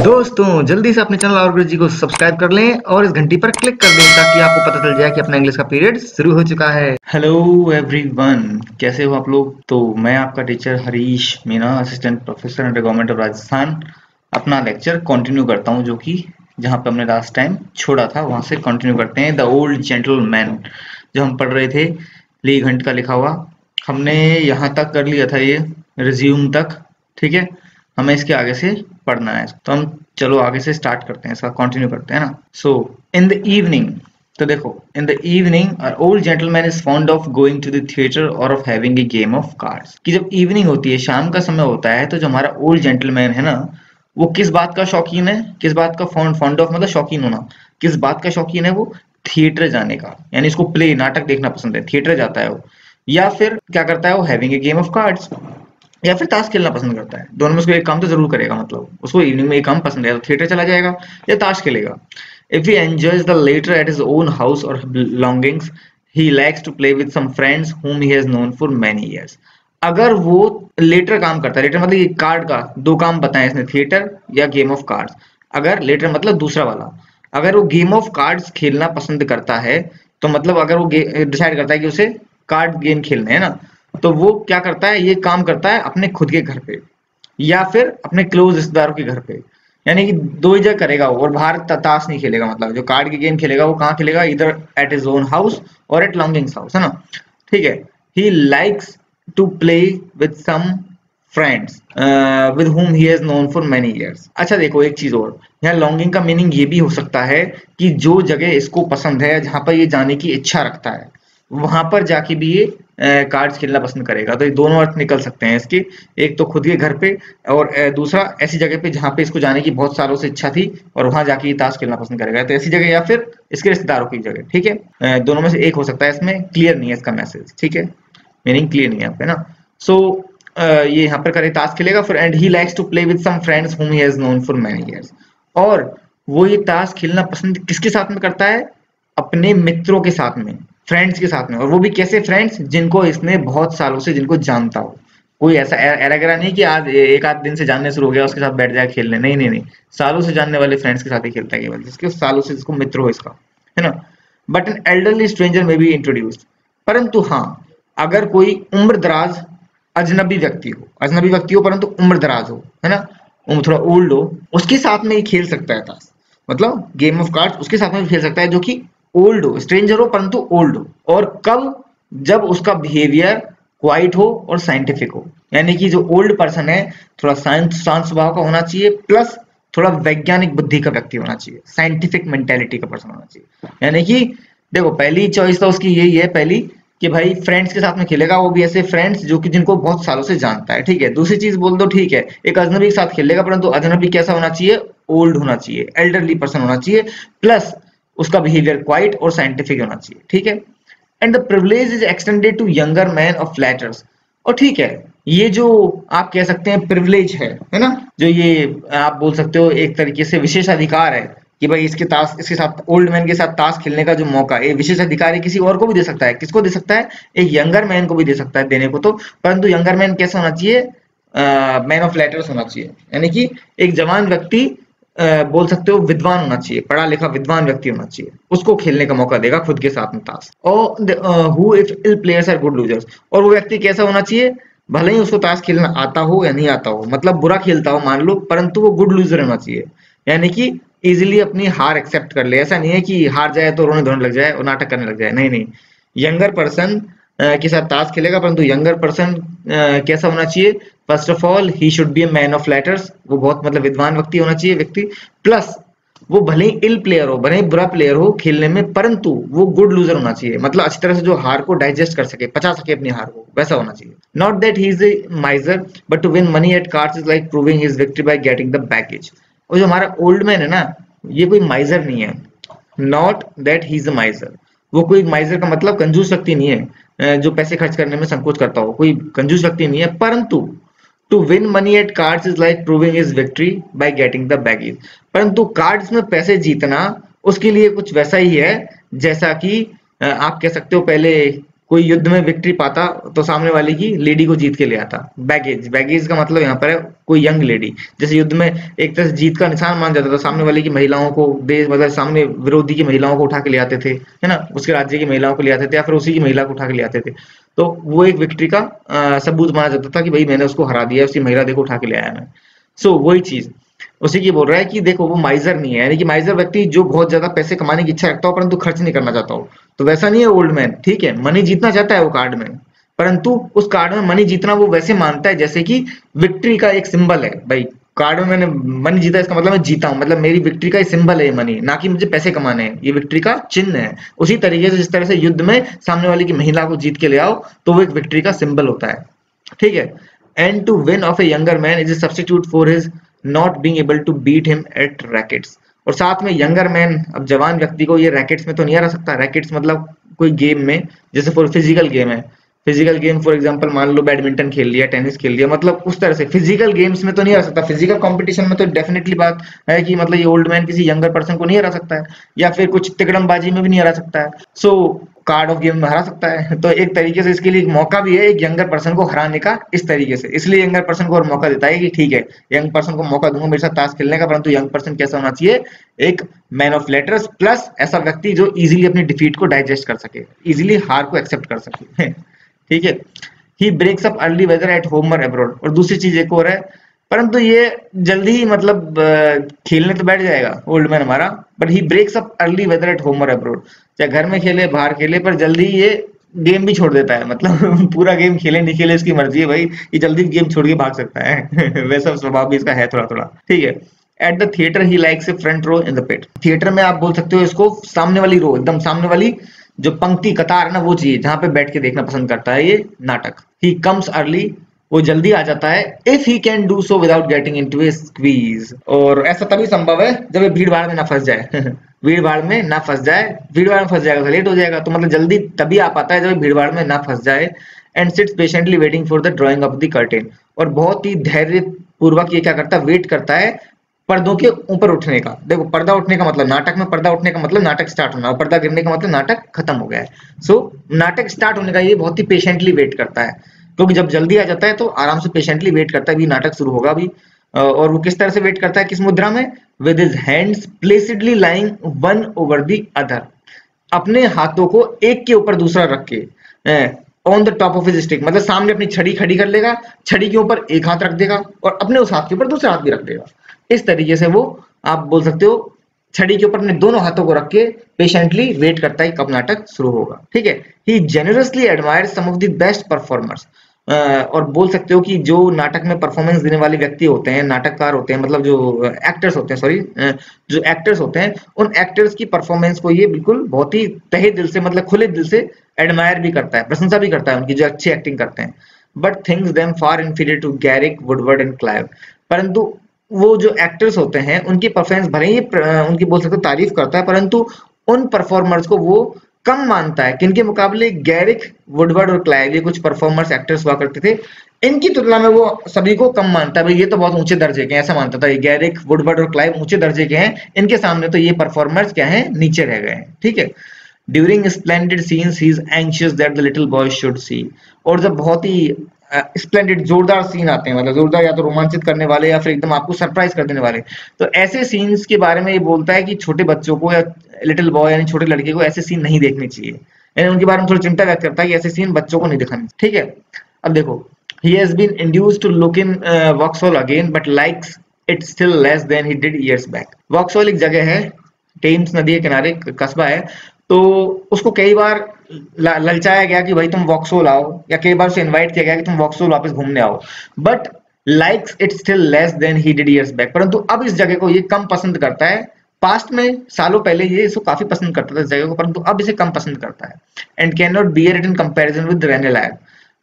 दोस्तों जल्दी से अपने चैनल और गुरु जी को सब्सक्राइब कर लें और इस घंटी पर क्लिक कर दें ताकि आपको पता चल जाए कि अपना इंग्लिश का पीरियड शुरू हो चुका है। हेलो एवरीवन, कैसे हो आप लोग। तो मैं आपका teacher Harish Meena, assistant professor under government of Rajasthan, अपना लेक्चर कंटिन्यू करता हूं, जो कि जहां पे हमने लास्ट टाइम छोड़ा था वहां से कंटिन्यू करते हैं। द ओल्ड जेंटलमैन जो हम पढ़ रहे थे, ली घंट का लिखा हुआ, हमने यहाँ तक कर लिया था, ये रिज्यूम तक। ठीक है, हमें इसके आगे से पढ़ना है, तो हम चलो आगे से स्टार्ट करते हैं, इसका कंटिन्यू करते हैं ना। सो इन द इवनिंग, तो देखो, in the evening a old gentleman is fond of going to the theatre और of having a game of cards. कि जब इवनिंग होती है, शाम का समय होता है, तो जो हमारा ओल्ड जेंटलमैन है ना, वो किस बात का शौकीन है, किस बात का फॉन्ड ऑफ मतलब शौकीन होना, किस बात का शौकीन है वो, थिएटर जाने का, यानी इसको प्ले नाटक देखना पसंद है, थिएटर जाता है वो। या फिर क्या करता है वो, having a game of cards, या फिर ताश खेलना पसंद करता है। दोनों में उसको एक काम तो जरूर करेगा, मतलब उसको इवनिंग में एक काम पसंद है, तो थिएटर चला जाएगा या ताश खेलेगा। If he enjoys the latter at his own house और belongings, he likes to play with some friends whom he has known for many years। अगर वो लेटर काम करता है, लेटर मतलब ये कार्ड का दो काम बताए इसने, थिएटर या गेम ऑफ कार्ड्स। अगर लेटर मतलब दूसरा वाला, अगर वो गेम ऑफ कार्ड्स खेलना पसंद करता है, तो मतलब अगर वो डिसाइड करता है कि उसे कार्ड गेम खेलने हैं ना, तो वो क्या करता है, ये काम करता है अपने खुद के घर पे या फिर अपने क्लोज रिश्तेदारों के घर पे। यानी कि दो ही जगह करेगा वो, और बाहर ताश नहीं खेलेगा। मतलब जो कार्ड की गेम खेलेगा वो कहाँ खेलेगा, इधर एट हिज ओन हाउस और एट लॉन्गिंग्स हाउस, है ना। ठीक है, he likes to play with some friends with whom he has known for many years। अच्छा देखो एक चीज और, यहाँ लॉन्गिंग का मीनिंग ये भी हो सकता है कि जो जगह इसको पसंद है, जहां पर ये जाने की इच्छा रखता है, वहां पर जाके भी ये कार्ड्स खेलना पसंद करेगा। तो ये दोनों अर्थ निकल सकते हैं इसके, एक तो खुद के घर पे, और दूसरा ऐसी जगह पे जहाँ पे इसको जाने की बहुत सालों से इच्छा थी और वहां जाके ये ताश खेलना पसंद करेगा। तो ऐसी जगह या फिर इसके रिश्तेदारों की जगह। ठीक है, दोनों में से एक हो सकता है, इसमें क्लियर नहीं है इसका मैसेज। ठीक है, मीनिंग क्लियर नहीं है यहाँ पे ना। सो ये यहाँ पर करे ताश खेलेगा फिर, and he likes to play with some friends whom he has known for many years। और वो ये ताश खेलना पसंद किसके साथ में करता है, अपने मित्रों के साथ में, फ्रेंड्स के साथ में। और वो भी कैसे फ्रेंड्स, जिनको इसने बहुत सालों से, जिनको जानता हो। कोई ऐसा एरा नहीं कि आज एक आध दिन से जानने शुरू हो गया उसके साथ बैठ जाए खेलने, नहीं नहीं नहीं, सालों से जानने वाले फ्रेंड्स के साथ ही खेलता है केवल, जिसके सालों से जिसको मित्र हो इसका, है ना। बट एन एल्डरली स्ट्रेंजर में बी इंट्रोड्यूस्ड, परंतु हाँ, अगर कोई उम्र दराज अजनबी व्यक्ति हो परंतु उम्र दराज हो, है ना, थोड़ा ओल्ड हो, उसके साथ में ही खेल सकता है ताश। मतलब गेम ऑफ कार्ड्स उसके साथ में भी खेल सकता है जो कि ओल्ड हो, स्ट्रेंजर हो परंतु ओल्ड हो। और कब, जब उसका बिहेवियर क्वाइट हो और साइंटिफिक हो। यानी कि जो ओल्ड पर्सन है, थोड़ा शांत स्वभाव का होना चाहिए, प्लस थोड़ा वैज्ञानिक बुद्धि का व्यक्ति होना चाहिए, साइंटिफिक मेंटेलिटी का पर्सन होना चाहिए। यानी कि देखो, पहली चॉइस तो उसकी यही है, पहली कि भाई फ्रेंड्स के साथ में खेलेगा, वो भी ऐसे फ्रेंड्स जो कि जिनको बहुत सालों से जानता है। ठीक है, दूसरी चीज बोल दो, ठीक है, एक अजनबी के साथ खेलेगा, परंतु अजनबी कैसा होना चाहिए, ओल्ड होना चाहिए, एल्डरली पर्सन होना चाहिए, प्लस उसका बिहेवियर क्वाइट और साइंटिफिक होना चाहिए। ठीक है, and the privilege is extended to younger man of flatters. और ठीक है, ये जो आप कह सकते हैं प्रिविलेज है ना, जो ये आप बोल सकते हो एक तरीके से विशेष अधिकार है कि भाई इसके साथ ओल्ड मैन के साथ ताश खेलने का जो मौका, ये विशेष अधिकारी किसी और को भी दे सकता है। किसको दे सकता है, एक यंगर मैन को भी दे सकता है देने को तो, परंतु यंगर मैन कैसा होना चाहिए, मैन ऑफ लेटर्स होना चाहिए। यानी कि एक जवान व्यक्ति, बोल सकते हो विद्वान होना चाहिए, पढ़ा लिखा विद्वान व्यक्ति होना चाहिए, उसको खेलने का मौका देगा खुद के साथ में ताश। और who if ill players are good losers, और वो व्यक्ति कैसा होना चाहिए, भले ही उसको ताश खेलना आता हो या नहीं आता हो, मतलब बुरा खेलता हो मान लो, परंतु वो गुड लूजर होना चाहिए। यानी कि इजिली अपनी हार एक्सेप्ट कर ले। ऐसा नहीं है कि हार जाए तो रोने धोने लग जाए और नाटक करने लग जाए, नहीं नहीं। यंगर पर्सन के साथ ताश खेलेगा, परंतु यंगर पर्सन कैसा होना चाहिए, first of all he should be a man of letters, वो बहुत मतलब विद्वान व्यक्ति होना चाहिए व्यक्ति, प्लस वो भले ही इल प्लेयर हो, भले ही बुरा प्लेयर हो खेलने में, परंतु वो गुड लूजर होना चाहिए, मतलब अच्छी तरह से जो हार को डाइजेस्ट कर सके, पचा सके अपनी हार को, वैसा होना चाहिए। Not that he is a miser but to win money at cards is like proving his victory by getting the baggage. और जो हमारा ओल्ड मैन है ना, ये कोई माइजर नहीं है। Not that he is a माइजर, वो कोई माइजर का मतलब कंजूस व्यक्ति नहीं है, जो पैसे खर्च करने में संकोच करता हो, कोई कंजूस व्यक्ति नहीं है। परंतु to win money at cards is like proving his victory by getting the baggage, परंतु कार्ड्स में पैसे जीतना उसके लिए कुछ वैसा ही है जैसा कि आप कह सकते हो, पहले कोई युद्ध में विक्ट्री पाता तो सामने वाले की लेडी को जीत के ले आता। बैगेज का मतलब यहाँ पर है कोई यंग लेडी। जैसे युद्ध में एक तरह से जीत का निशान मान जाता था, सामने वाले की महिलाओं को, देश मतलब सामने विरोधी की महिलाओं को उठा के ले आते थे, है ना, उसके राज्य की महिलाओं को ले आते थे या फिर उसी की महिला को उठा के ले आते थे। तो वो एक विक्ट्री का सबूत माना जाता था कि भाई मैंने उसको हरा दिया, उसकी महिला देखो उठा के ले आया मैं। सो वही चीज उसी की बोल रहा है कि देखो वो माइजर नहीं है, यानी कि माइजर व्यक्ति जो बहुत ज्यादा पैसे कमाने की इच्छा रखता हो परंतु खर्च नहीं करना चाहता हो। तो वैसा नहीं है ओल्ड मैन, ठीक है, मनी जीतना चाहता है वो कार्ड में, परंतु उस कार्ड में मनी जीतना वो वैसे मानता है जैसे कि विक्ट्री का एक सिंबल है। भाई कार्ड में मैंने मनी जीता, इसका मतलब मैं जीता हूं, मतलब मेरी विक्ट्री का सिंबल है ये मनी, ना कि मुझे पैसे कमाने हैं, ये विक्ट्री का चिन्ह है। उसी तरीके से जिस तरह से युद्ध में सामने वाले की महिला को जीत के ले आओ तो वो एक विक्ट्री का सिंबल होता है, ठीक है। And to win of a younger man is a substitute for his not being able to beat him at rackets. और साथ में यंगर मैन, अब जवान व्यक्ति को ये रैकेट्स में तो नहीं हरा सकता। रैकेट्स मतलब कोई गेम में, जैसे फॉर फिजिकल गेम है, फिजिकल गेम फॉर एग्जांपल मान लो बैडमिंटन खेल लिया, टेनिस खेल लिया, मतलब उस तरह से फिजिकल गेम्स में तो नहीं हरा सकता। फिजिकल कंपटीशन में तो डेफिनेटली बात है कि मतलब ये ओल्ड मैन किसी यंगर पर्सन को नहीं हरा सकता है, या फिर कुछ तिकड़मबाजी में भी नहीं हरा सकता है। सो कार्ड ऑफ गेम में हरा सकता है। तो एक तरीके से इसके लिए एक मौका भी है एक यंगर पर्सन को हराने का इस तरीके से, इसलिए यंगर पर्सन को और मौका देता है कि ठीक है यंग पर्सन को मौका दूंगा मेरे साथ ताश खेलने का, परंतु यंग पर्सन कैसा होना चाहिए, एक मैन ऑफ लेटर्स प्लस ऐसा व्यक्ति जो इजीली अपनी डिफीट को डाइजेस्ट कर सके, इजीली हार को एक्सेप्ट कर सके, ठीक है। He breaks up early whether at home और अब्रॉड। और दूसरी चीज एक और है, परंतु ये जल्दी ही मतलब खेलने तो बैठ जाएगा ओल्ड मैन हमारा, but he breaks up early whether at home और अब्रॉड। चाहे घर में खेले बाहर खेले, पर जल्दी ये गेम भी छोड़ देता है, मतलब पूरा गेम खेले नहीं खेले इसकी मर्जी है भाई, ये जल्दी गेम छोड़ के भाग सकता है वैसा स्वभाव भी इसका है थोड़ा थोड़ा, ठीक है। At the theatre he likes a front row in the pit. Theatre में आप बोल सकते हो इसको सामने वाली रो, एकदम सामने वाली जो पंक्ति कतार है ना वो चाहिए, जहां पे बैठ के देखना पसंद करता है ये नाटक। ही कम्स अर्ली, वो जल्दी आ जाता है। If he can do so without getting into A squeeze, और ऐसा तभी संभव है जब ये भीड़ भाड़ में ना फंस जाए भीड़ भाड़ में ना फंस जाए, भीड़ भाड़ में फंस जाएगा तो लेट हो जाएगा, तो मतलब जल्दी तभी आ पाता है जब भीड़ भाड़ में ना फंस जाए। And seats patiently waiting for the drawing of the curtain, और बहुत ही धैर्य पूर्वक ये क्या करता है, वेट करता है पर्दों के ऊपर उठने का। देखो पर्दा उठने का मतलब, नाटक में पर्दा उठने का मतलब नाटक स्टार्ट होना, और पर्दा गिरने का मतलब नाटक खत्म हो गया है। सो नाटक स्टार्ट होने का ये बहुत ही पेशेंटली वेट करता है, क्योंकि जब जल्दी आ जाता है तो आराम से पेशेंटली वेट करता है कि नाटक शुरू होगा अभी। और वो किस तरह से वेट करता है, किस मुद्रा में, with his hands placidly lying one over the other, अपने हाथों को एक के ऊपर दूसरा रख के, on the top of his stick, मतलब सामने अपनी छड़ी खड़ी कर लेगा, छड़ी के ऊपर एक हाथ रख देगा और अपने उस हाथ के ऊपर दूसरा हाथ भी रख देगा। इस तरीके से वो आप बोल सकते हो छड़ी के ऊपर अपने दोनों हाथों को रख के पेशेंटली वेट करता है कब नाटक शुरू होगा, ठीक है। He generously admires some of the best performers, और बोल सकते हो कि जो नाटक में परफॉर्मेंस देने वाले व्यक्ति होते हैं, नाटककार होते हैं, मतलब जो एक्टर्स होते हैं, सॉरी जो एक्टर्स होते हैं, उन एक्टर्स की परफॉर्मेंस को ये बिल्कुल बहुत ही तहे दिल से, मतलब खुले दिल से एडमायर भी करता है, प्रशंसा भी करता है उनकी जो अच्छी एक्टिंग करते हैं। But thinks them far inferior to Garrick, Woodward and Clive, परंतु वो जो एक्टर्स होते हैं उनकी परफॉर्मेंस भले ही उनकी बोल सकते हो तारीफ करता है, परंतु उन परफॉर्मर्स को वो कम मानता है। किनके मुकाबले, गैरिक, वुडवर्ड और क्लाइव, ये कुछ परफॉर्मर्स एक्टर्स हुआ करते थे, इनकी तुलना में वो सभी को कम मानता है। भाई ये तो बहुत ऊंचे दर्जे के हैं, ऐसा मानता था। ये गैरिक, वुडवर्ड और क्लाइव ऊंचे दर्जे के हैं, इनके सामने तो ये परफॉर्मर्स क्या है, नीचे रह गए हैं, ठीक है। During splendid scenes he is anxious that the little boy should see, और जब बहुत ही स्प्लेंडेड जोरदार सीन आते हैं, मतलब जोरदार या तो रोमांचित करने वाले या फिर एकदम आपको सरप्राइज कर देने वाले, तो ऐसे सीन्स के बारे में ये बोलता है कि छोटे बच्चों को या लिटिल बॉय यानी छोटे लड़के को ऐसे सीन नहीं देखने चाहिए, यानी उनके बारे में थोड़ी चिंता व्यक्त करता है कि ऐसे सीन बच्चों को नहीं दिखाने, ठीक है। अब देखो, he has been induced to look in Vauxhall again but likes it still less than he did years back। Vauxhall एक जगह है, टेम्स नदी के किनारे कस्बा है, तो उसको कई बार ललचाया गया कि भाई तुम वॉक्सोल आओ, या कई बार उसे इनवाइट किया गया कि तुम वॉक्सोल वापस घूमने आओ, but likes it still less than he did years back, परंतु अब इस जगह को ये कम पसंद करता है। पास्ट में सालों पहले ये इसको काफी पसंद करता था इस जगह को, परंतु अब इसे कम पसंद करता है। And can not bear it in comparison with Ranelagh,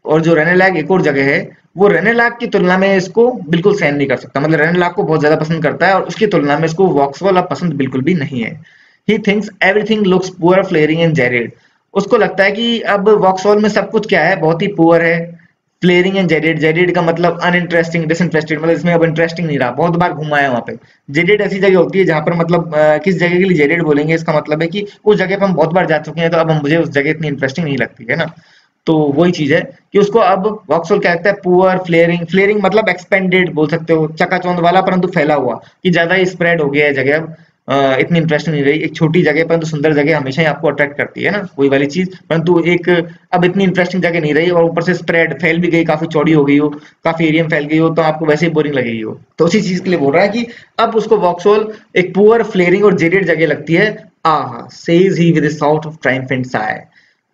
और जो रेनेलैग एक और जगह है, वो रेनेलैग की तुलना में इसको बिल्कुल सहन नहीं कर सकता, मतलब रेनेलैग को बहुत ज्यादा पसंद करता है और उसकी तुलना में इसको वॉक्सवॉल अब पसंद बिल्कुल भी नहीं है। He thinks everything looks poor, flaring and Jared, उसको लगता है कि अब वॉक्सवॉल में सब कुछ क्या है, बहुत ही पुअर है। फ्लेयरिंग एंड जेडेड, जेडेड का मतलब अनइंटरेस्टिंग, डिसइंटरेस्टेड, मतलब इसमें अब इंटरेस्टिंग नहीं रहा, बहुत बार घुमा है वहां पे। जेडेड ऐसी जगह होती है जहां पर मतलब किस जगह के लिए जेडेड बोलेंगे, इसका मतलब है कि उस जगह पर हम बहुत बार जा चुके हैं, तो अब मुझे उस जगह इतनी इंटरेस्टिंग नहीं लगती है ना। तो वही चीज है कि उसको अब वॉक्सहोल क्या कहता है, पुअर फ्लेयरिंग, फ्लेयरिंग मतलब एक्सपेंडेड बोल सकते हो, चकाचौंध वाला परंतु फैला हुआ, कि ज्यादा ही स्प्रेड हो गया है जगह अब, इतनी इंटरेस्ट नहीं रही। एक छोटी जगह परंतु सुंदर जगह हमेशा ही आपको अट्रैक्ट करती है ना, वही वाली चीज, परंतु एक अब इतनी इंटरेस्टिंग जगह नहीं रही, और ऊपर से स्प्रेड फैल भी गई, काफी चौड़ी हो गई हो, काफी एरिया में फैल गई हो, तो आपको वैसे ही बोरिंग लगेगी हो। तो उसी चीज के लिए बोल रहा है कि अब उसको वॉक्सहोल एक पुअर फ्लेयरिंग और जेडेड जगह लगती है। आहा says he with a sort of triumphant Sai.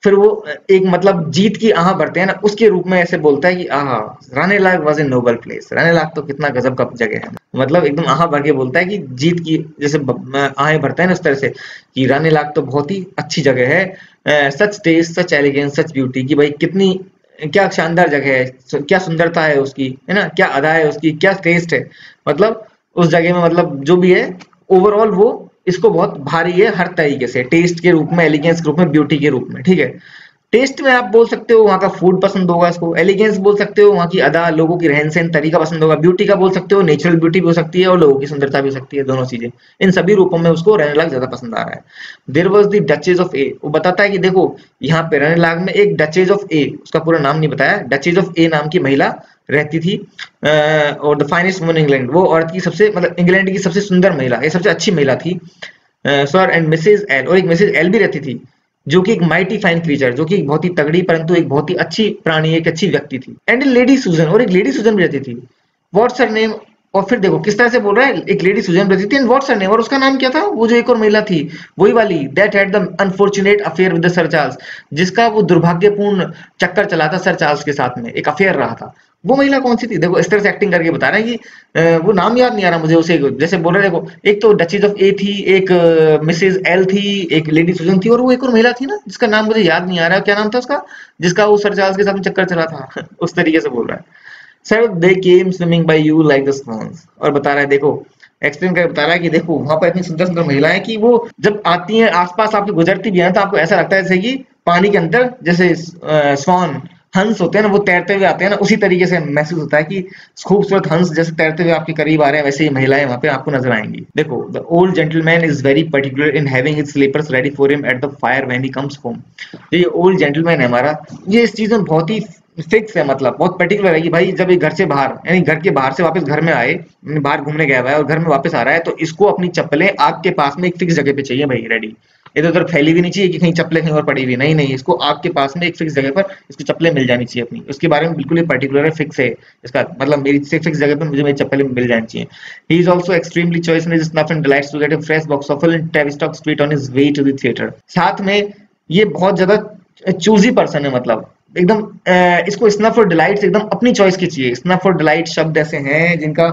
फिर वो एक मतलब जीत की आह भरते हैं ना, उसके रूप में ऐसे बोलता है कि आहा, रानीलाग वाज ए नोबल प्लेस। रानीलाग तो कितना गजब का जगह है, मतलब एकदम आह भर के बोलता है कि जीत की जैसे आहें भरता है ना उस तरह से, कि रानीलाग तो बहुत ही अच्छी जगह है। सच टेस्ट, सच एलिगेंस, सच ब्यूटी, कि भाई कितनी क्या शानदार जगह है, क्या सुंदरता है उसकी, है ना, क्या अदा है उसकी, क्या टेस्ट है, मतलब उस जगह में मतलब जो भी है ओवरऑल वो इसको बहुत भारी है हर तरीके से, टेस्ट के रूप में, एलिगेंस के रूप में, ब्यूटी के रूप में, ठीक है। टेस्ट में आप बोल सकते हो वहाँ का फूड पसंद होगा इसको, एलिगेंस बोल सकते हो वहाँ की अदा, लोगों की रहन सहन तरीका पसंद होगा, ब्यूटी का बोल सकते हो नेचुरल ब्यूटी भी हो सकती है और लोगों की सुंदरता भी हो सकती है, दोनों चीजें, इन सभी रूपों में उसको रहने ज्यादा पसंद आ रहा है। There was the duchess of a, वो बताता है कि देखो यहाँ पे रहने लाग में एक डचेज ऑफ ए, उसका पूरा नाम नहीं बताया, डचेज ऑफ ए नाम की महिला रहती थी, और द फाइनेस्ट वुमन इंग्लैंड, वो औरत की सबसे मतलब इंग्लैंड की सबसे सुंदर महिला, ये सबसे अच्छी महिला थी। सर एंड मिसेज एल, और एक मिसेज एल भी रहती थी, जो कि एक माइटी फाइन क्रीचर, जो कि एक बहुत ही तगड़ी परंतु एक बहुत ही अच्छी प्राणी, एक अच्छी व्यक्ति थी। एंड लेडी सुजन, और एक लेडी सुजन भी रहती थी। व्हाट्स हर नेम, और फिर देखो किस तरह से बोल रहा है, एक लेडी सुजन रहती थी एंड व्हाट्स हर नेम, और उसका नाम क्या था, वो जो एक और महिला थी, वही वाली, that had the unfortunate affair with the sir Charles, जिसका वो दुर्भाग्यपूर्ण चक्कर चला था सर चार्ल्स के साथ में, एक अफेयर रहा था। वो महिला कौन सी थी, देखो इस तरह से एक्टिंग करके बता रहे हैं कि वो नाम याद नहीं आ रहा मुझे उसे, जैसे बोल रहे देखो, एक तो डचेज ऑफ ए थी, एक मिसेज एल थी, एक लेडी सुजन थी, और वो एक और महिला थी ना जिसका नाम मुझे याद नहीं आ रहा, क्या नाम था उसका, जिसका वो सर चार्ल्स के साथ में चक्कर चला था उस तरीके से बोल रहा है। Sir they came swimming by you like the swans, और बता रहा है देखो, एक्सप्लेन करके बता रहा है कि देखो वहां पर इतनी सुंदर सुंदर महिलाएं कि वो जब आती हैं आसपास आपकी गुजरती भी है ना, तो आपको ऐसा लगता है जैसे कि पानी के अंदर जैसे स्वान हंस होते हैं ना, वो तैरते हुए आते हैं ना, उसी तरीके से महसूस होता है कि खूबसूरत हंस जैसे तैरते हुए आपके करीब आ रहे हैं, वैसे ही महिलाएं वहां पे आपको नजर आएंगी। देखो the old gentleman is very particular in having his slippers ready for him at the fire when he comes home. ये ओल्ड जेंटलमैन है हमारा, ये इस चीज में बहुत ही फिक्स है, मतलब बहुत पर्टिकुलर है कि भाई जब ये घर से बाहर यानी घर के बाहर से वापस घर में आए, बाहर घूमने गया हुआ है और घर में वापस आ रहा है, तो इसको अपनी चप्पलें आग के पास में एक फिक्स जगह पे चाहिए भाई, रेडी। इधर उधर फैली भी नहीं चाहिए कि कहीं चप्पलें कहीं और पड़ी हुई, नहीं नहीं, इसको आग के पास में एक फिक्स जगह पर इसकी चप्पलें मिल जानी चाहिए अपनी, उसके बारे में बिल्कुल ही पर्टिकुलर है, फिक्स है इसका मतलब, मेरी से फिक्स जगह पर मुझे मेरी चप्पलें मिल जानी चाहिए। He is also extremely choice in his snuff and delights to get a fresh box of in Tavistock street on his way to the theatre. साथ में ये बहुत ज्यादा चूजी पर्सन है, मतलब एकदम इसको स्नफ और डिलाइट्स एकदम अपनी चॉइस की चाहिए। स्नफ और डिलाइट शब्द ऐसे हैं जिनका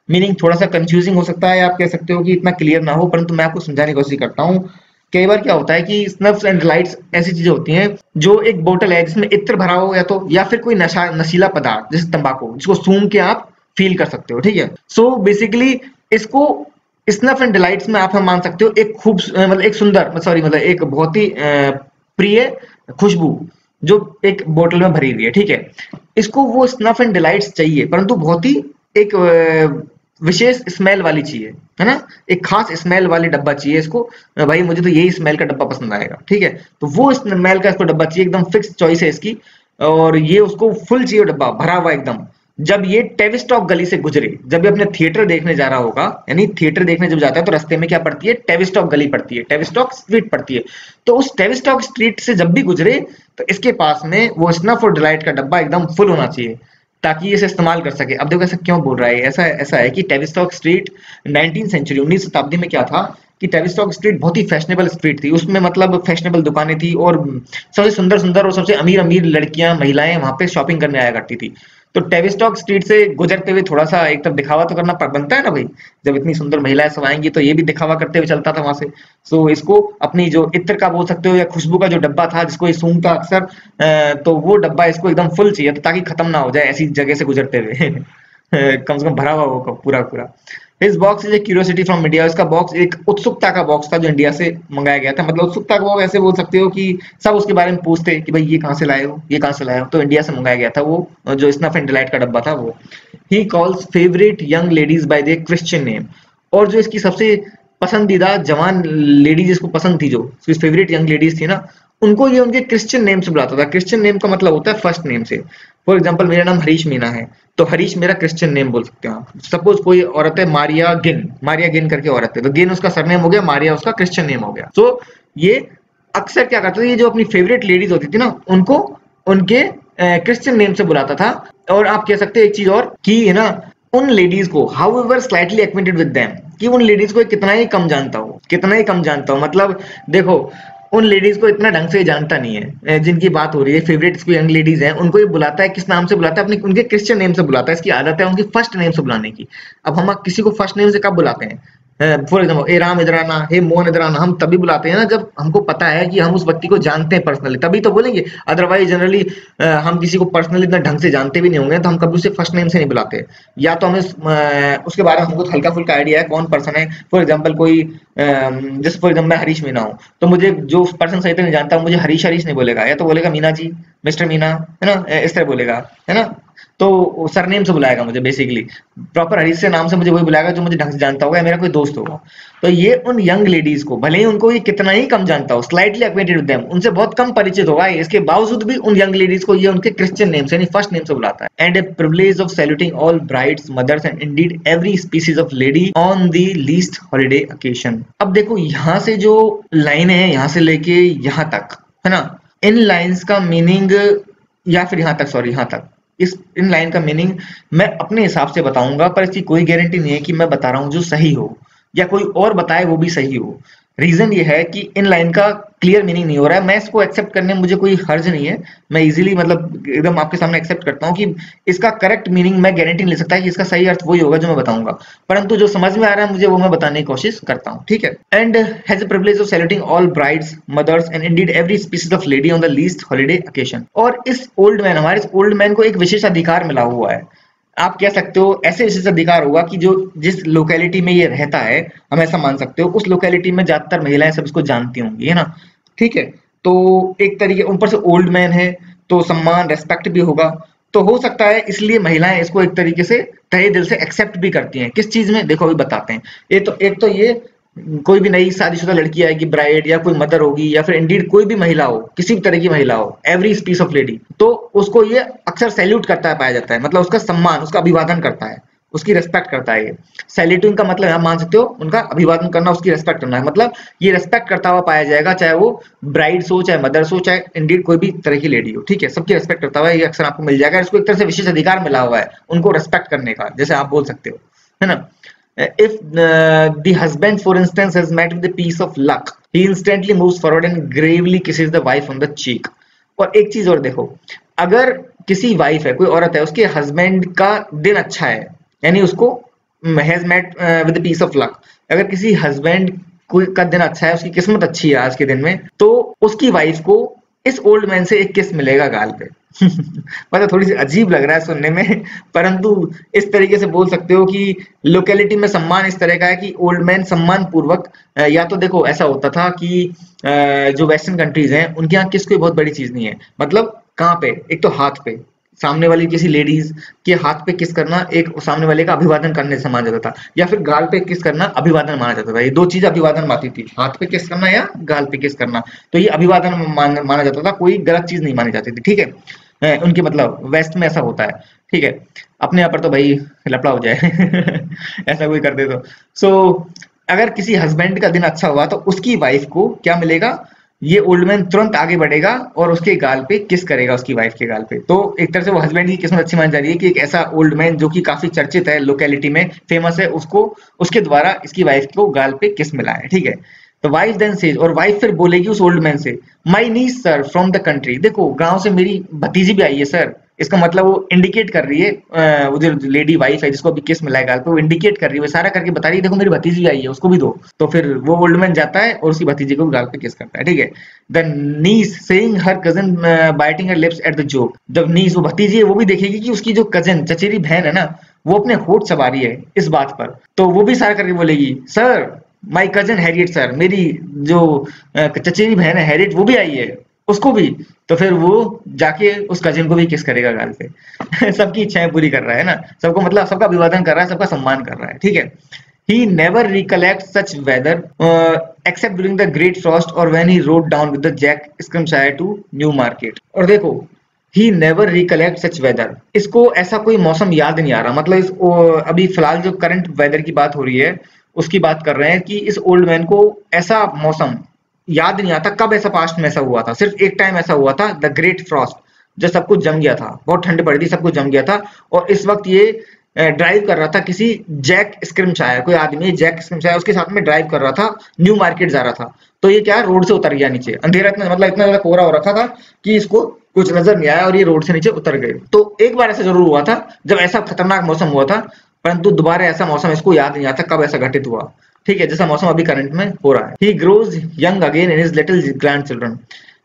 मीनिंग थोड़ा सा कंफ्यूजिंग हो सकता है, आप कह सकते हो कि इतना क्लियर ना हो, परंतु मैं आपको समझाने की कोशिश करता हूँ। कई बार क्या होता है कि स्नफ्स एंड डिलाइट्स ऐसी चीजें होती हैं जो एक बोतल है जिसमें इत्र भरा हो, या फिर कोई नशीला पदार्थ जैसे तंबाकू, जिसको सूंघ के आप फील कर सकते हो, ठीक है। सो बेसिकली इसको स्नफ एंड डिलाइट्स में आप हम मान सकते हो एक मतलब एक सुंदर सॉरी मतलब एक बहुत ही प्रिय खुशबू जो एक बोतल में भरी हुई है, ठीक है। इसको वो स्नफ एंड डिलाइट्स चाहिए, परंतु बहुत ही एक विशेष स्मेल वाली चाहिए, है ना, एक खास स्मेल वाली डब्बा चाहिए इसको। भाई मुझे तो यही स्मेल का डब्बा पसंद आएगा, ठीक है। तो वो स्मेल का इसको डब्बा चाहिए, एकदम फिक्स चॉइस है इसकी, और ये उसको फुल चाहिए डब्बा भरा हुआ एकदम। जब ये टेविस्टॉक गली से गुजरे, जब ये अपने थिएटर देखने जा रहा होगा, यानी थिएटर देखने जब जाता है तो रास्ते में क्या पड़ती है, टेविस्टॉक गली पड़ती है, टेविस्टॉक स्ट्रीट पड़ती है। तो उस टेविस्टॉक स्ट्रीट से जब भी गुजरे तो इसके पास में वो स्नफ और डिलाइट का डब्बा एकदम फुल होना चाहिए, ताकि इसे इस्तेमाल कर सके। अब देखो ऐसा क्यों बोल रहा है, ऐसा है कि टेविस्टॉक स्ट्रीट 19th सेंचुरी 19वीं शताब्दी में क्या था कि टेविस्टॉक स्ट्रीट बहुत ही फैशनेबल स्ट्रीट थी, उसमें मतलब फैशनेबल दुकानें थी और सबसे सुंदर सुंदर और सबसे अमीर अमीर लड़कियां महिलाएं वहां पे शॉपिंग करने आया करती थी। तो टेविस्टॉक स्ट्रीट से गुजरते हुए थोड़ा सा एक तरफ दिखावा तो करना बनता है ना भाई, जब इतनी सुंदर महिलाएं सब आएंगी तो ये भी दिखावा करते हुए चलता था वहां से। सो इसको अपनी जो इत्र का बोल सकते हो या खुशबू का जो डब्बा था जिसको ये सूंघता अक्सर, तो वो डब्बा इसको एकदम फुल चाहिए, तो ताकि खत्म ना हो जाए ऐसी जगह से गुजरते हुए कम से कम भरा हुआ हो पूरा पूरा। इस box is a curiosity from India, इसका बॉक्स एक उत्सुकता का बॉक्स था जो इंडिया से मंगाया गया था, मतलब उत्सुकता का बॉक्स ऐसे बोल सकते हो कि सब उसके बारे में पूछते कि भाई ये कहाँ से लाए हो, ये कहाँ से लाए हो, तो इंडिया से मंगाया गया था वो जो स्नफ एंड डिलाइट का डब्बा था वो। He calls favourite young ladies bye there Christian name, और जो इसकी सबसे पसंदीदा जवान लेडी जिसको पसंद थी, जो उसकी फेवरेट यंग लेडीज थी ना, उनको ये उनके क्रिश्चियन नेम से बुलाता था। क्रिश्चियन नेम का मतलब होता है फर्स्ट नेम से। फॉर एग्जाम्पल मेरा नाम हरीश मीना है, तो हरीश मेरा क्रिश्चियन नेम बोल सकते हो आप। सपोज कोई औरत है मारिया गिन, मारिया गिन करके औरत है, तो गिन उसका सरनेम हो गया, मारिया उसका क्रिश्चियन नेम हो गया। तो ये अक्सर क्या करते थे, ये जो अपनी फेवरेट लेडीज होती थी ना, उनको उनके क्रिश्चियन नेम से बुलाता था। और आप कह सकते हैं एक चीज और कि है ना, उन लेडीज को how ever slightly acquainted with them, कि उन लेडीज को कितना ही कम जानता हो, कितना ही कम जानता हो। मतलब देखो, उन लेडीज को इतना ढंग से जानता नहीं है जिनकी बात हो रही है, फेवरेट यंग लेडीज हैं, उनको ये बुलाता है, किस नाम से बुलाता है, अपने उनके क्रिश्चियन नेम से बुलाता है। इसकी आदत है उनकी फर्स्ट नेम से बुलाने की। अब हम किसी को फर्स्ट नेम से कब बुलाते हैं? फॉर एग्जाम्पल, ए राम इधर आना, हे मोहन इधर आना, हम तभी बुलाते हैं ना जब हमको पता है कि हम उस व्यक्ति को जानते हैं पर्सनली, तभी तो बोलेंगे। अदरवाइज जनरली हम किसी को पर्सनली इतना ढंग से जानते भी नहीं होंगे तो हम कभी उसे फर्स्ट नेम से नहीं बुलाते। या तो हमें उसके बारे में हमको हल्का फुल्का आइडिया है कौन पर्सन है। फॉर एग्जाम्पल कोई जैसे फॉर एग्जाम्पल मैं हरीश मीना हूँ, तो मुझे जो पर्सन सही तरह नहीं जानता मुझे हरीश हरीश नहीं बोलेगा, या तो बोलेगा मीना जी, मिस्टर मीना, है ना, इस तरह बोलेगा, है ना। तो सरनेम से बुलाएगा मुझे, बेसिकली प्रॉपर हरीश से नाम से मुझे वही बुलाएगा जो मुझे ढंग से जानता होगा, मेरा कोई दोस्त होगा। तो ये उन यंग लेडीज को, भले ही उनको ये कितना ही कम जानता हो, स्लाइटली एक्वेंटेड विद देम, उनसे बहुत कम परिचित होगा, इसके बावजूद भी उन यंग लेडीज को ये उनके क्रिश्चियन नेम से यानी फर्स्ट नेम से बुलाता है। And A privilege of saluting all brides, mothers and Indeed every species of lady on the least holiday occasion. अब देखो यहाँ से जो लाइन है, यहाँ से लेके यहाँ तक, है ना, इन लाइन्स का मीनिंग, या फिर यहाँ तक, सॉरी यहाँ तक, इन लाइन का मीनिंग मैं अपने हिसाब से बताऊंगा, पर इसकी कोई गारंटी नहीं है कि मैं बता रहा हूं जो सही हो या कोई और बताए वो भी सही हो। रीजन ये है कि इन लाइन का क्लियर मीनिंग नहीं हो रहा है, मैं इसको एक्सेप्ट करने में मुझे कोई हर्ज नहीं है, मैं इजीली मतलब एकदम आपके सामने एक्सेप्ट करता हूँ कि इसका करेक्ट मीनिंग मैं गारंटी नहीं ले सकता कि इसका सही अर्थ वही होगा जो मैं बताऊंगा, परंतु जो समझ में आ रहा है मुझे वो मैं बताने की कोशिश करता हूँ, ठीक है। And has the privilege of saluting all brides, mothers and Indeed every species of lady on the least holiday occasion. और इस ओल्ड मैन, हमारे इस ओल्ड मैन को एक विशेष अधिकार मिला हुआ है, आप कह सकते हो ऐसे विशेष अधिकार होगा कि जो जिस लोकेलिटी में ये रहता है, हम ऐसा मान सकते हो उस लोकेलिटी में ज्यादातर महिलाएं सब इसको जानती होंगी, है ना, ठीक है। तो एक तरीके, ऊपर से ओल्ड मैन है तो सम्मान रेस्पेक्ट भी होगा, तो हो सकता है इसलिए महिलाएं इसको एक तरीके से तहे दिल से एक्सेप्ट भी करती हैं। किस चीज में, देखो अभी बताते हैं। एक तो ये कोई भी नई शादीशुदा लड़की आएगी, ब्राइड, या कोई मदर होगी, या फिर इंडीड कोई भी महिला हो, किसी भी तरह की महिला हो, एवरी स्पीस ऑफ लेडी, तो उसको ये अक्सर सैल्यूट करता है, पाया जाता है, मतलब उसका सम्मान, उसका अभिवादन करता है, उसकी रेस्पेक्ट करता है। ये सैल्यूटिंग का मतलब आप मान सकते हो उनका अभिवादन करना, उसकी रेस्पेक्ट करना है, मतलब ये रेस्पेक्ट करता हुआ पाया जाएगा, चाहे वो ब्राइड्स हो, चाहे मदर्स हो, चाहे इंडीड कोई भी तरह की लेडी हो, ठीक है, सबकी रेस्पेक्ट करता हुआ ये अक्सर आपको मिल जाएगा। इसको एक तरह से विशेष अधिकार मिला हुआ है उनको रेस्पेक्ट करने का, जैसे आप बोल सकते हो, है ना। If the husband, for instance, has met with a piece of luck, he instantly moves forward and gravely kisses the wife on the cheek. और एक चीज और देखो, अगर किसी वाइफ है, कोई औरत है, उसके हस्बैंड का दिन अच्छा है, यानी उसको has met with piece of luck, अगर किसी हस्बैंड का दिन अच्छा है, उसकी किस्मत अच्छी है आज के दिन में, तो उसकी वाइफ को इस ओल्ड मैन से एक किस मिलेगा गाल पे। मतलब थोड़ी सी अजीब लग रहा है सुनने में, परंतु इस तरीके से बोल सकते हो कि लोकेलिटी में सम्मान इस तरह का है कि ओल्ड मैन सम्मान पूर्वक, या तो देखो ऐसा होता था कि जो वेस्टर्न कंट्रीज हैं उनके यहाँ किस कोई बहुत बड़ी चीज नहीं है, मतलब कहाँ पे, एक तो हाथ पे, सामने वाली किसी लेडीज के हाथ पे किस करना एक सामने वाले का अभिवादन करने से माना जाता था, या फिर गाल पे किस करना अभिवादन माना जाता था। ये दो चीज अभिवादन मानती थी, हाथ पे किस करना या गाल पे किस करना, तो ये अभिवादन माना जाता था, कोई गलत चीज नहीं मानी जाती थी, ठीक है। उनके मतलब वेस्ट में ऐसा होता है, ठीक है। अपने यहाँ पर तो भाई लफड़ा हो जाए ऐसा कोई कर दे तो। सो अगर किसी हस्बैंड का दिन अच्छा हुआ तो उसकी वाइफ को क्या मिलेगा, ये ओल्ड मैन तुरंत आगे बढ़ेगा और उसके गाल पे किस करेगा, उसकी वाइफ के गाल पे। तो एक तरह से वो हस्बैंड की किस्मत अच्छी मानी जा रही है कि एक ऐसा ओल्ड मैन जो कि काफी चर्चित है, लोकेलिटी में फेमस है, उसको उसके द्वारा इसकी वाइफ को गाल पे किस मिला है, ठीक है। तो वाइफ देन सेज, और वाइफ फिर बोलेगी उस ओल्ड मैन से, माई नीस सर फ्रॉम द कंट्री, देखो गांव से मेरी भतीजी भी आई है सर। इसका मतलब वो इंडिकेट कर रही है, वो जो लेडी वाइफ है जिसको अभी किस मिला है गाल पे, वो इंडिकेट कर रही है, वो सारा करके बता रही है देखो मेरी भतीजी आई है, उसको भी दो। तो फिर वो ओल्ड मैन जाता है और उसकी भतीजी को गाल पे किस करता है, ठीक है। The niece saying her cousin biting her lips at the joke, the niece, वो भतीजी है, वो भी देखेगी कि उसकी जो कजन चचेरी बहन है ना, वो अपने होठ चबा रही है इस बात पर, तो वो भी सारा करके बोलेगी sir my cousin Harriet sir, मेरी जो चचेरी बहन है हैरियट वो भी आई है, उसको भी। तो फिर वो जाके उस कजिन को भी किस करेगा गाल पे सबकी इच्छाएं पूरी कर रहा है ना, सबको मतलब सबका अभिवादन कर रहा है, सबका सम्मान कर रहा है, ठीक है। He never recollects such weather except during the great frost or when he rode down with the Jack Scrimshire to Newmarket. और देखो, he never recollects such weather, इसको ऐसा कोई मौसम याद नहीं आ रहा, मतलब अभी फिलहाल जो करंट वेदर की बात हो रही है उसकी बात कर रहे हैं कि इस ओल्ड मैन को ऐसा मौसम याद नहीं आता कब ऐसा पास्ट में ऐसा हुआ था। सिर्फ एक टाइम ऐसा हुआ था, द ग्रेट फ्रॉस्ट, जब सब कुछ जम गया था, बहुत ठंड पड़ी थी, सब कुछ जम गया था और इस वक्त ये ड्राइव कर रहा था किसी जैक स्क्रिमशायर, कोई आदमी जैक स्क्रिमशायर उसके साथ में ड्राइव कर रहा था, न्यू मार्केट जा रहा था। तो ये क्या रोड से उतर गया नीचे, अंधेरा इतना मतलब इतना ज्यादा कोहरा हो रखा था कि इसको कुछ नजर नहीं आया और ये रोड से नीचे उतर गए। तो एक बार ऐसा जरूर हुआ था जब ऐसा खतरनाक मौसम हुआ था, परंतु दोबारा ऐसा मौसम इसको याद नहीं आता कब ऐसा घटित हुआ। ठीक है, जैसा मौसम अभी करंट में हो रहा है। ही grows young again in his little grand children.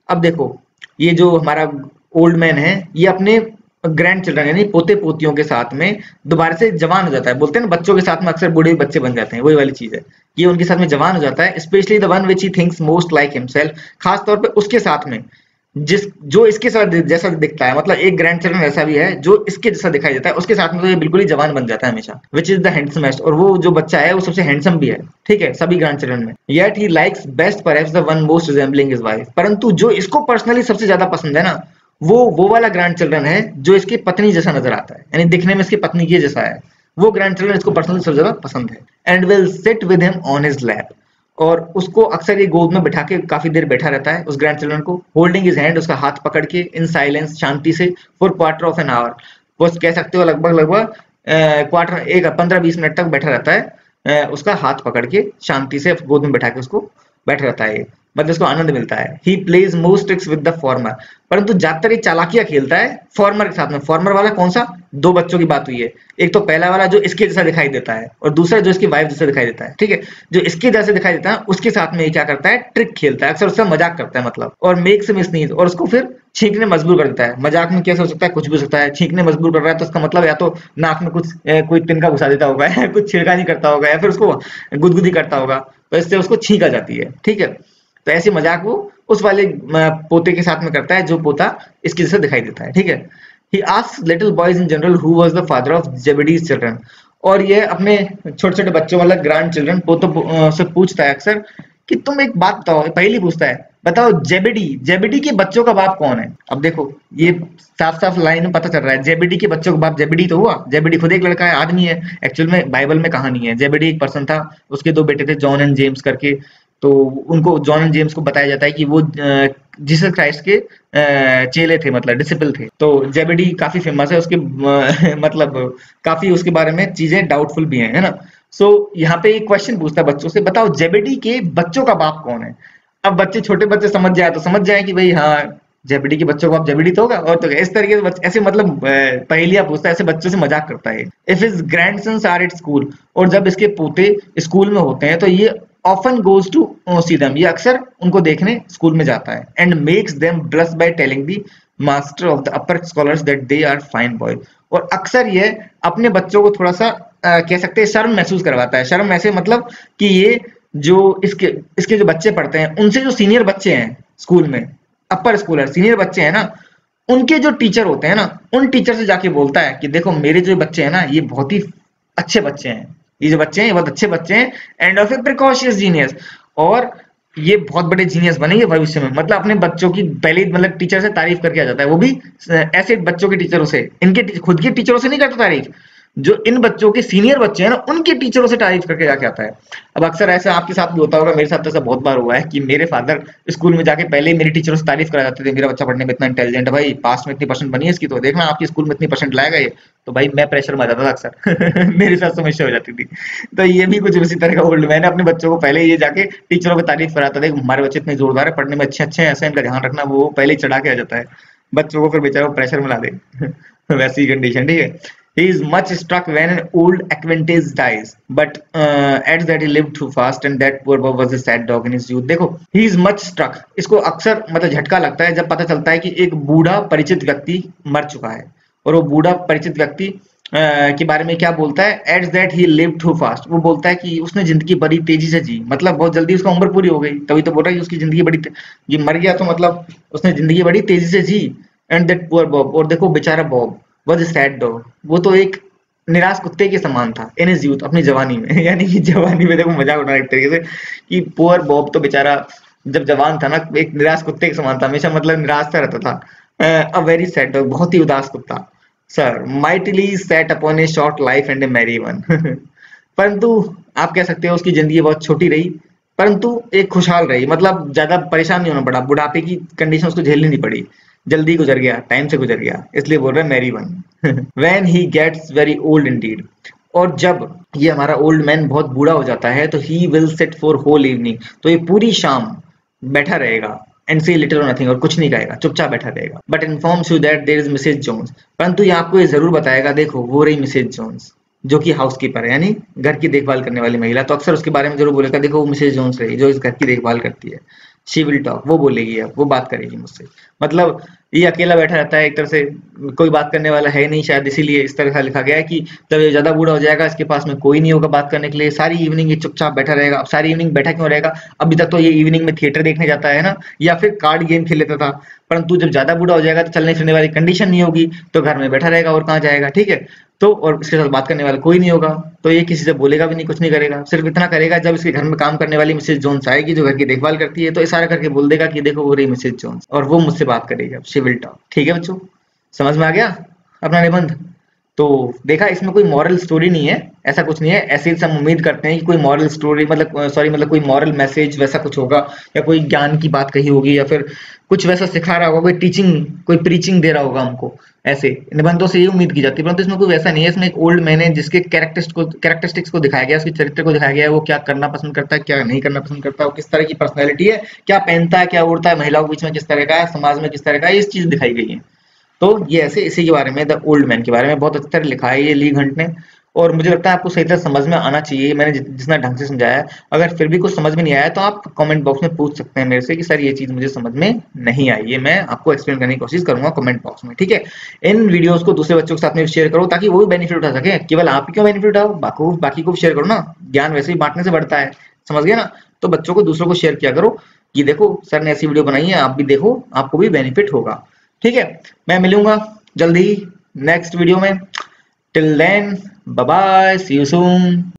अब देखो, ये जो हमारा ओल्ड मैन है ये अपने ग्रैंड चिल्ड्रन यानी पोते पोतियों के साथ में दोबारा से जवान हो जाता है। बोलते हैं ना बच्चों के साथ में अक्सर बूढ़े बच्चे बन जाते हैं, वही वाली चीज है। ये उनके साथ में जवान हो जाता है, specially the one which he thinks most like himself, खास तौर पे उसके साथ में जो इसके साथ जैसा दिखता है, मतलब एक ग्रैंड चिल्ड्रन ऐसा भी है जो इसके जैसा दिखाई देता है, उसके साथ में तो ये बिल्कुल ही जवान बन जाता है हमेशा। विच इज द हैंडसमेस्ट, और वो जो बच्चा है वो सबसे हैंडसम भी है, ठीक है, सभी ग्रैंड चिल्ड्रन में। Yet he likes best perhaps the one most resembling his wife, परंतु जो इसको पर्सनली सबसे ज्यादा पसंद है ना, वो वाला ग्रैंड चिल्ड्रन है जो इसकी पत्नी जैसा नजर आता है, यानी दिखने में इसकी पत्नी के जैसा है। वो ग्रैंड चिल्ड्रन इसको पर्सनली सबसे ज्यादा पसंद है। And will sit with him on his lap, और उसको अक्सर ये गोद में बिठा के काफी देर बैठा रहता है उस ग्रैंड चिल्ड्रन को, होल्डिंग हिज हैंड, उसका हाथ पकड़ के, इन साइलेंस, शांति से, for quarter of an hour, वो कह सकते हो लगभग क्वार्टर 15-20 मिनट तक बैठा रहता है, उसका हाथ पकड़ के शांति से गोद में बैठा के उसको बैठा रहता है, मतलब उसको आनंद मिलता है। He plays most tricks with the former, परंतु ज्यादातर ये चालाकियां खेलता है फॉर्मर के साथ में। फॉर्मर वाला कौन सा? दो बच्चों की बात हुई है, एक तो पहला वाला जो इसके जैसा दिखाई देता है और दूसरा जो इसकी वाइफ जैसा दिखाई देता है, ठीक है। जो इसके जैसे दिखाई देता है उसके साथ में ये क्या करता है, ट्रिक खेलता है, अक्सर उसका मजाक करता है मतलब, और मेक्स हिम स्नीज, और उसको फिर छींकने मजबूर कर देता है। मजाक में कैसे हो सकता है, कुछ भी हो सकता है। छींकने मजबूर कर रहा है तो उसका मतलब या तो नाक में कुछ कोई तिनका घुसा देता होगा या कुछ छिड़कानी करता होगा या फिर उसको गुदगुदी करता होगा, तो इससे उसको छींक आ जाती है, ठीक है। तो ऐसे मजाक वो उस वाले पोते के साथ में करता है जो पोता इसके जैसे दिखाई देता है, ठीक है। He asks little boys in general who was the father of Zebedee's children, और ये अपने छोटे छोटे बच्चों वाला ग्रैंड चिल्ड्रन पोतों से पूछता है अक्सर कि तुम एक बात बताओ, पहली पूछता है, बताओ जेबेडी के बच्चों का बाप कौन है। अब देखो ये साफ साफ लाइन में पता चल रहा है, जेबेडी के बच्चों का बाप जेबेडी तो हुआ, जेबेडी खुद एक लड़का है, आदमी है, एक्चुअल में बाइबल में कहानी है। जेबेडी एक पर्सन था, उसके दो बेटे थे, जॉन एंड जेम्स करके। तो उनको जॉन एंड जेम्स को बताया जाता है कि वो जीसस क्राइस्ट के चेले थे, मतलब डिसिपल थे। तो जेबेडी काफी फेमस है, उसके मतलब काफी उसके बारे में चीजें डाउटफुल भी हैं, है ना। सो यहाँ पे एक क्वेश्चन पूछता है बच्चों से, बताओ जेबेडी के बच्चों का बाप कौन है। अब बच्चे छोटे बच्चे समझ जाए तो समझ जाए कि भाई हाँ जेबेडी के बच्चों का बाप जेबेडी तो होगा, और तो इस तरीके से ऐसे मतलब पहेलियां पूछता है, ऐसे बच्चों से मजाक करता है। If his grandsons are at school, और जब इसके पोते स्कूल में होते हैं तो ये often goes to see them, ये अक्सर उनको देखने स्कूल में जाता है। and makes them blush by telling the master of the upper scholars that they are fine boys, और अक्सर ये अपने बच्चों को थोड़ा सा कह सकते हैं शर्म महसूस करवाता है। शर्म ऐसे मतलब कि ये जो इसके जो बच्चे पढ़ते हैं उनसे जो सीनियर बच्चे हैं स्कूल में, अपर स्कूलर सीनियर बच्चे हैं ना, उनके जो टीचर होते हैं ना, उन टीचर से जाके बोलता है कि देखो मेरे जो बच्चे हैं ना ये बहुत ही अच्छे बच्चे हैं, ये जो बच्चे हैं ये बहुत अच्छे बच्चे हैं, end of A precocious genius, और ये बहुत बड़े जीनियस बनेंगे भविष्य में। मतलब अपने बच्चों की पहले मतलब टीचर से तारीफ करके आ जाता है, वो भी ऐसे बच्चों के टीचरों से, इनके खुद के टीचरों से नहीं करता तारीफ, जो इन बच्चों के सीनियर बच्चे हैं ना उनके टीचरों से तारीफ करके जाके आता है। अब अक्सर ऐसा आपके साथ भी होता होगा, मेरे साथ तो ऐसा बहुत बार हुआ है कि मेरे फादर स्कूल में जाके पहले मेरे टीचरों से तारीफ करा जाते थे, मेरा बच्चा पढ़ने में इतना इंटेलिजेंट है भाई, पास में इतनी परसेंट बनी है इसकी, तो देखना आपकी स्कूल में इतनी परसेंट लाएगा ये। तो भाई मैं प्रेशर में आ जाता था अक्सर मेरे साथ समस्या हो जाती थी। तो ये भी कुछ उसी तरह का ओल्ड मैन है, अपने बच्चों को पहले ये जाके टीचरों की तारीफ कराता था, हमारे बच्चे इतने जोरदार है, पढ़ने में अच्छे अच्छे हैं, ऐसा इनका ध्यान रखना, वो पहले ही चढ़ा के आ जाता है बच्चों को, फिर बेचारा प्रेशर में ला दे वैसी कंडीशन, ठीक है। He is much struck when an old acquaintance dies, but adds that he lived too fast and that poor Bob was a sad dog in his youth. देखो, he is much struck, इसको अक्सर मतलब झटका लगता है जब पता चलता है कि एक बूढ़ा परिचित व्यक्ति मर चुका है, और वो बूढ़ा परिचित व्यक्ति के बारे में क्या बोलता है, adds that he lived too fast, वो बोलता है कि उसने जिंदगी बड़ी तेजी से जी, मतलब बहुत जल्दी उसका उम्र पूरी हो गई, तभी तो बोल रहा है कि उसकी जिंदगी बड़ी ये मर गया तो मतलब उसने जिंदगी बड़ी तेजी से जी। एंड that poor Bob, और देखो बेचारा Bob was a sad dog, वो तो एक निराश कुत्ते के समान था इन हिज यूथ, अपनी जवानी में। यानी कि जवानी में देखो मजाक उड़ा एक तरीके से कि पुअर बॉब तो बेचारा जब जवान था ना एक निराश कुत्ते के समान था, हमेशा मतलब निराश सा रहता था। अ वेरी सैड डॉग, बहुत ही उदास कुत्ता। Sir mightily set upon a short life and a merry one. परंतु आप कह सकते हो उसकी जिंदगी बहुत छोटी रही, परंतु एक खुशहाल रही, मतलब ज्यादा परेशान नहीं होना पड़ा, बुढ़ापे की कंडीशन उसको झेलनी नहीं पड़ी, जल्दी गुजर गया, टाइम से गुजर गया, इसलिए बोल रहे हैं merry one. When he gets very old indeed, और जब ये हमारा ओल्ड मैन बहुत बूढ़ा हो जाता है तो he will sit for whole evening, तो ये पूरी शाम बैठा रहेगा एंड से लिटिल और नथिंग, और कुछ नहीं कहेगा, चुपचाप बैठा रहेगा। But informs you that there is Mrs Jones, परंतु ये आपको ये जरूर बताएगा, देखो वो रही मिसेज जोन्स, जो कि हाउसकीपर है, यानी घर की देखभाल करने वाली महिला, तो अक्सर उसके बारे में जरूर बोलेगा, देखो वो मिसेज जोन्स रही जो इस घर की देखभाल करती है। शी विल टॉक, वो बोलेगी, अब वो बात करेगी मुझसे। मतलब ये अकेला बैठा रहता है एक तरह से, कोई बात करने वाला है नहीं शायद, इसीलिए इस तरह से लिखा गया है कि जब ये ज्यादा बूढ़ा हो जाएगा इसके पास में कोई नहीं होगा बात करने के लिए, सारी इवनिंग ये चुपचाप बैठा रहेगा। अब सारी इवनिंग बैठा क्यों रहेगा, अभी तक तो ये इवनिंग में थिएटर देखने जाता है ना, या फिर कार्ड गेम खेल लेता था, परंतु जब ज्यादा बूढ़ा हो जाएगा तो चलने फिरने वाली कंडीशन नहीं होगी, तो घर में बैठा रहेगा और कहाँ जाएगा, ठीक है। तो और इसके साथ बात करने वाला कोई नहीं होगा, तो ये किसी से बोलेगा भी नहीं, कुछ नहीं करेगा, सिर्फ इतना करेगा जब इसके घर में काम करने वाली मिसेज जोन्स आएगी जो घर की देखभाल करती है, तो इशारा करके बोल देगा कि देखो वो रही मिसेज जोन्स, और वो मुझसे बात करेगी, अब शी विल टॉक। ठीक है बच्चों, समझ में आ गया अपना निबंध। तो देखा इसमें कोई मॉरल स्टोरी नहीं है, ऐसा कुछ नहीं है, ऐसे ही हम उम्मीद करते हैं कि कोई मॉरल स्टोरी मतलब सॉरी मतलब कोई मॉरल मैसेज वैसा कुछ होगा, या कोई ज्ञान की बात कही होगी, या फिर कुछ वैसा सिखा रहा होगा, कोई टीचिंग कोई प्रीचिंग दे रहा होगा हमको, ऐसे निबंधों से ये उम्मीद की जाती है। परंतु इसमें कोई वैसा नहीं है, इसमें एक ओल्ड मैन है जिसके कैरेक्टरिस्टिक्स को दिखाया गया है, उसके चरित्र को दिखाया गया है, वो क्या करना पसंद करता है, क्या नहीं करना पसंद करता है, वो किस तरह की पर्सनैलिटी है, क्या पहनता है, क्या उड़ता है, महिलाओं के बीच में किस तरह का है, समाज में किस तरह का है, इस चीज दिखाई गई है। तो ये ऐसे इसी के बारे में, द ओल्ड मैन के बारे में बहुत अच्छी तरह लिखा है ये ली घंट ने, और मुझे लगता है आपको सही तरह समझ में आना चाहिए, मैंने जितना ढंग से समझाया है। अगर फिर भी कुछ समझ में नहीं आया तो आप कमेंट बॉक्स में पूछ सकते हैं मेरे से कि सर ये चीज मुझे समझ में नहीं आई, ये मैं आपको एक्सप्लेन करने की कोशिश करूंगा कमेंट बॉक्स में, ठीक है। इन वीडियोस को दूसरे बच्चों के साथ में शेयर करो ताकि वो भी बेनिफिट उठा सके, केवल आप ही क्यों बेनिफिट उठाओ, बाकी को भी शेयर करो ना, ज्ञान वैसे ही बांटने से बढ़ता है, समझ गया ना। तो बच्चों को दूसरों को शेयर किया करो कि देखो सर ने ऐसी वीडियो बनाई है, आप भी देखो, आपको भी बेनिफिट होगा, ठीक है। मैं मिलूंगा जल्दी ही नेक्स्ट वीडियो में, till then bye bye, see you soon.